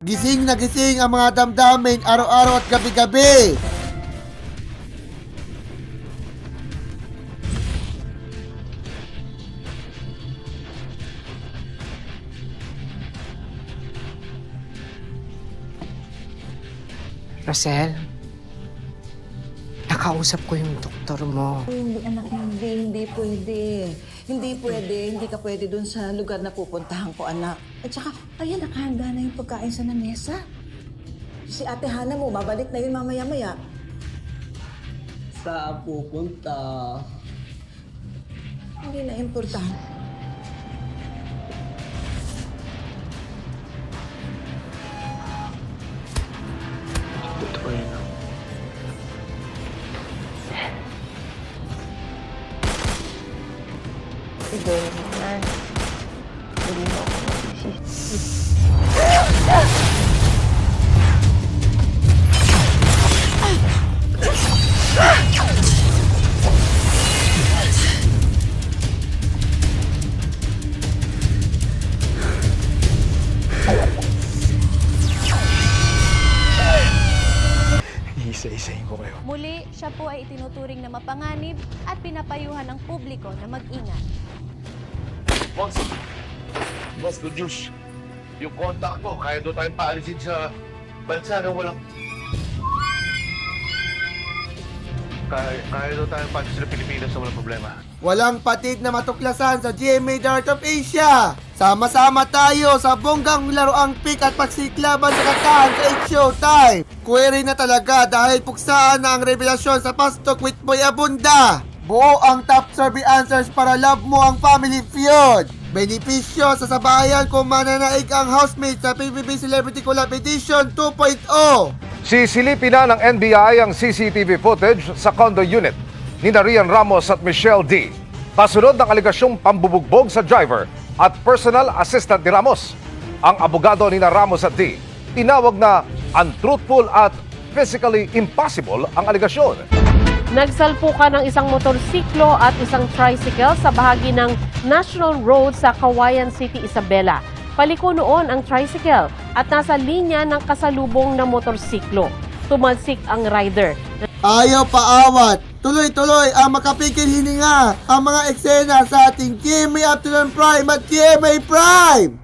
Gising na gising ang mga damdamin araw-araw at gabi-gabi. Rosel, nakausap ko yung doktor mo. Hindi, anak, hindi pwede. Hindi pwede, hindi ka pwede dun sa lugar na pupuntahan ko, anak. At saka, ayan, nakahanda na yung pagkain sa lamesa. Si Ate Hana mo, babalik na yun mamaya-maya. Saan pupunta? Hindi na importante. Totoo yun. Siguro naman. Hindi mo ako magsisisi. Isa-isahin ko kayo. Muli, siya po ay itinuturing na mapanganib at pinapayuhan ng publiko na mag-ingat. Boss, good news. Yung contact ko, kaya doon tayong paalisin sa bansa na walang... Kaya doon tayong paalisin sa Pilipinas na walang problema. Walang patid na matuklasan sa GMA Dark of Asia. Sama-sama tayo sa bonggang laroang pick at pagsiklaban sa katahan sa It's Showtime. Query na talaga dahil puksaan na ang revelasyon sa Pastok with Boy Abunda. Buo ang top survey answers para love mo ang family feud. Benepisyo sa sabayan kung mananaig ang housemate sa PBB Celebrity Collab Edition 2.0. Sisilipin na ng NBI ang CCTV footage sa condo unit ni Rian Ramos at Michelle D. Kasunod ng aligasyong pambubugbog sa driver at personal assistant ni Ramos. Ang abogado ni Ramos at D tinawag na untruthful at physically impossible ang aligasyon. Nagsalpukan ng isang motorsiklo at isang tricycle sa bahagi ng National Road sa Cauayan City, Isabela. Paliko noon ang tricycle at nasa linya ng kasalubong na motorsiklo. Tumalsik ang rider. Ayaw paawat. Tuloy-tuloy ang makapigil hininga ang mga eksena sa ating GMA Afternoon Prime at GMA Prime.